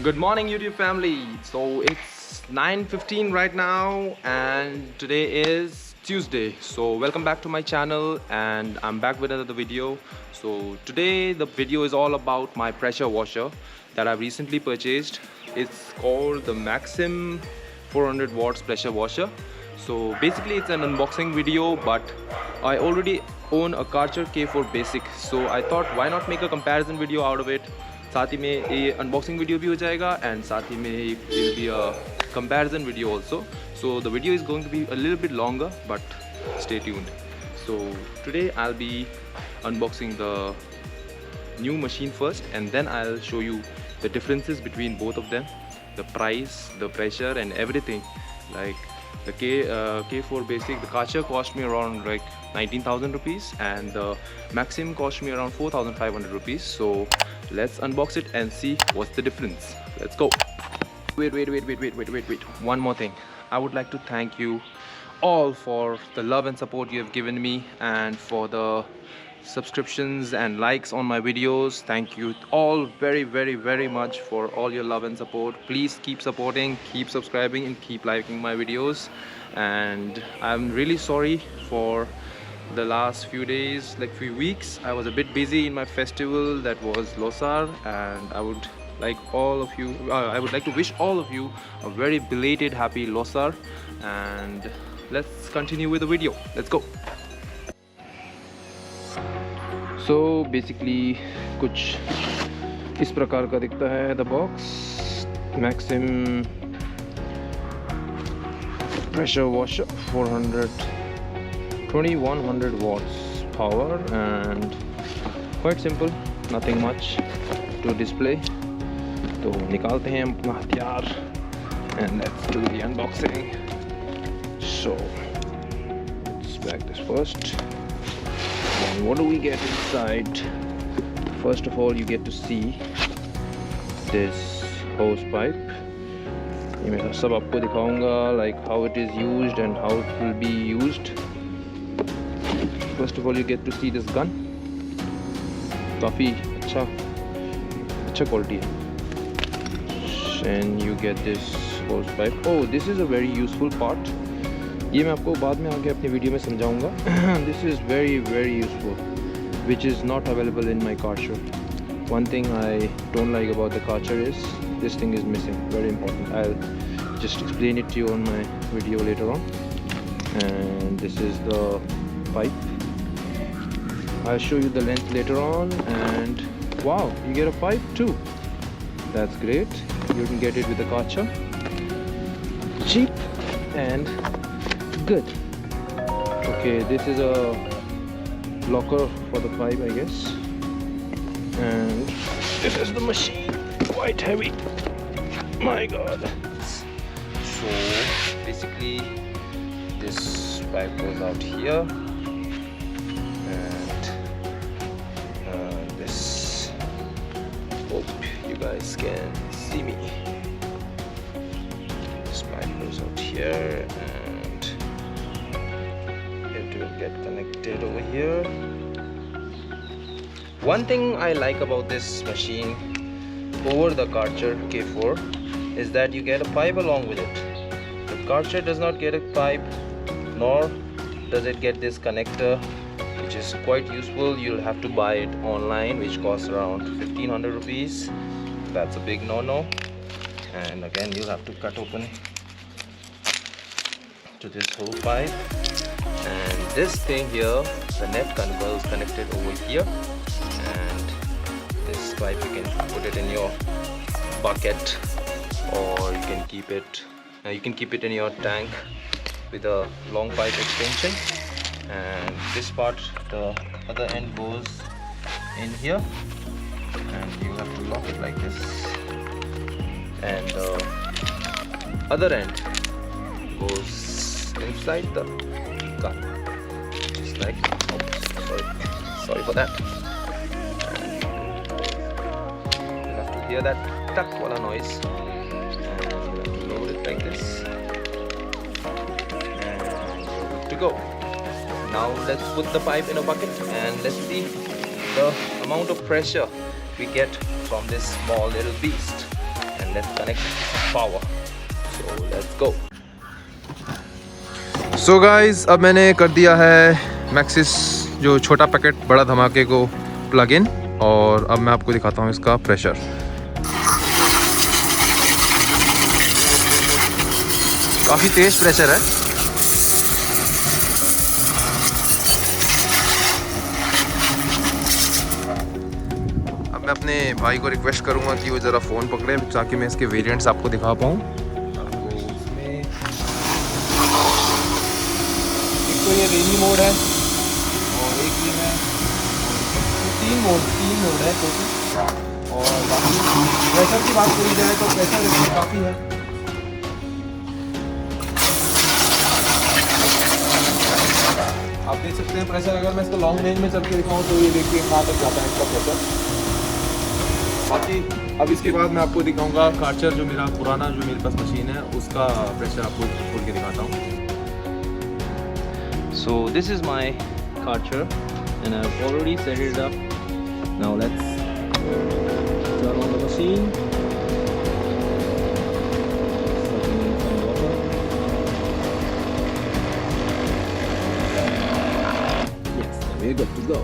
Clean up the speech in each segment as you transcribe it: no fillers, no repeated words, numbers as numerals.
Good morning YouTube family. So it's 9:15 right now and today is Tuesday. So welcome back to my channel and I'm back with another video. So today the video is all about my pressure washer that I've recently purchased. It's called the Maxim 400 watts pressure washer. So basically it's an unboxing video, but I already own a Karcher K4 Basic, so I thought why not make a comparison video out of it. साथ ही में ये unboxing video भी हो जाएगा and साथ ही में it will be a comparison video also. So the video is going to be a little bit longer, but stay tuned. So today I'll be unboxing the new machine first and then I'll show you the differences between both of them, the price, the pressure and everything. Like the K4 Basic, the Karcher cost me around like 19,000 rupees and the Maxim cost me around 4,500 rupees. So let's unbox it and see what's the difference. Let's go. Wait. One more thing. I would like to thank you all for the love and support you have given me and for the subscriptions and likes on my videos. Thank you all very much for all your love and support. Please keep supporting, keep subscribing and keep liking my videos. And I'm really sorry for the last few days, like few weeks. I was a bit busy in my festival that was Losar, and I would like to wish all of you a very belated happy Losar. And let's continue with the video. Let's go. So basically कुछ इस प्रकार का दिखता है the box. Maxim pressure washer 2100 watts power and quite simple, nothing much to display. तो निकालते हैं अपना हथियार and let's do the unboxing. So let's bag this first. And what do we get inside? First of all, you get to see this hose pipe. ये मैं सब आपको दिखाऊंगा, like how it is used and how it will be used. First of all, you get to see this gun. काफी अच्छा quality है. And you get this hose pipe. Oh, this is a very useful part. ये मैं आपको बाद में आगे अपनी वीडियो में समझाऊंगा. This is very useful, which is not available in my Karcher. One thing I don't like about the Karcher is this thing is missing. Very important. I'll just explain it to you on my video later on. And this is the pipe. I'll show you the length later on. And wow, you get a pipe too. That's great. You can get it with the Karcher. Cheap and good. Okay, this is a locker for the pipe, I guess. And this is the machine. Quite heavy. My god. So basically this pipe goes out here and this, hope you guys can see me. This pipe goes out here and it will get connected over here. One thing I like about this machine over the Karcher K4 is that you get a pipe along with it. The Karcher does not get a pipe, nor does it get this connector, which is quite useful. You'll have to buy it online, which costs around 1500 rupees. That's a big no-no. And again, you'll have to cut open to this whole pipe. And this thing here, the net converter is connected over here. And this pipe, you can put it in your bucket, or you can keep it in your tank with a long pipe extension. And this part, the other end goes in here, and you have to lock it like this. And the other end goes inside the gun, just like, oh, sorry for that. And you have to hear that tuck wala noise, and you have to load it like this, and you're good to go. Now let's put the pipe in a bucket and let's see the amount of pressure we get from this small little beast. And and let's connect power. So let's go. So guys, अब मैंने कर दिया है Maxis जो छोटा packet बड़ा धमाके को प्लग इन, और अब मैं आपको दिखाता हूँ इसका प्रेशर। काफ़ी तेज प्रेशर है। अब मैं अपने भाई को रिक्वेस्ट करूँगा कि वो ज़रा फ़ोन पकड़े ताकि मैं इसके वेरिएंट्स आपको दिखा पाऊँ। तो ये रेनी मोड है और एक ये है, तीन मोड है टोटल। और बाकी प्रेशर की बात करी जाए तो प्रेशर इसमें काफ़ी है। आप देख सकते हैं प्रेशर, अगर मैं इसको लॉन्ग रेंज में चल के दिखाऊँ तो ये देखिए कहाँ तक जाता है इसका प्रेशर। बाकी अब इसके बाद मैं आपको दिखाऊँगा कार्चर, जो मेरा पुराना जो मेरे पास मशीन है उसका प्रेशर आपको खोल के दिखाता हूँ। So this is my Karcher and I've already set it up. Now let's turn on the machine. Sucking in some water. Yes, and we're good to go.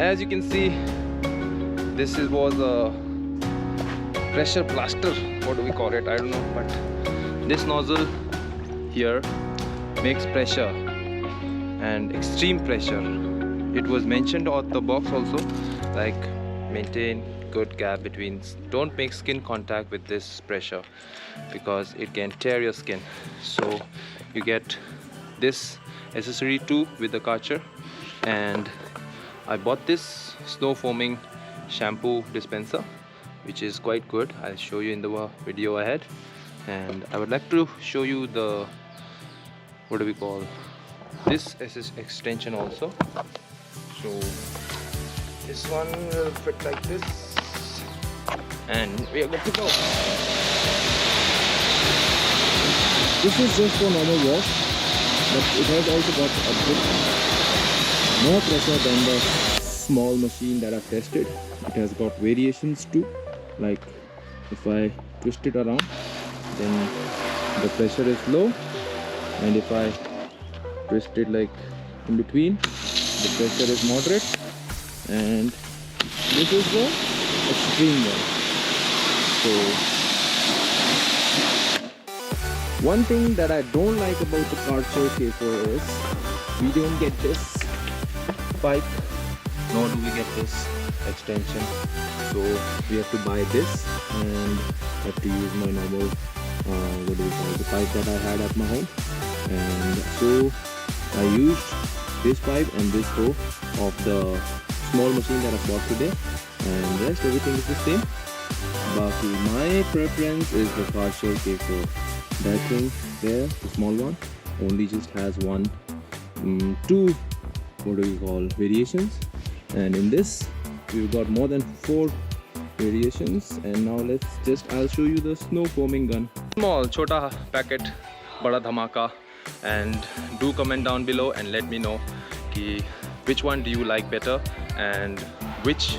As you can see, this was a pressure blaster. What do we call it? I don't know, but this nozzle here makes pressure and extreme pressure. It was mentioned on the box also, like maintain good gap between, don't make skin contact with this pressure because it can tear your skin. So you get this accessory too with the Karcher. And I bought this snow foaming shampoo dispenser, which is quite good. I'll show you in the video ahead. And I would like to show you the, what do we call, this extension also. So this one will fit like this and we are good to go. This is just for normal wash, but it has also got a bit more pressure than the small machine that I've tested. It has got variations too, like if I twist it around then the pressure is low, and if I twist it like in between the pressure is moderate, and this is the extreme one. So one thing that I don't like about the Karcher K4 is we don't get this pipe, nor do we get this extension. So we have to buy this and have to use my normal what do we call the pipe that I had at my home. And so I used this pipe and this hose of the small machine that I bought today, and rest everything is the same. But my preference is the Karcher K4. That thing there, the small one, only just has two what do we call variations, and in this we've got more than 4 variations. And now I'll show you the snow foaming gun. Small chota packet bada dhamaka, and do comment down below and let me know which one do you like better, and which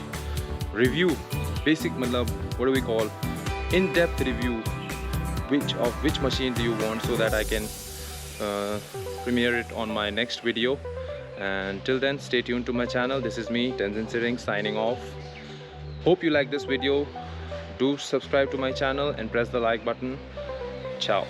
review, basic matlab, what do we call, in-depth review, which machine do you want, so that I can premiere it on my next video. And till then, stay tuned to my channel. This is me, Tenzin Sirring, signing off. Hope you like this video. Do subscribe to my channel and press the like button. Ciao.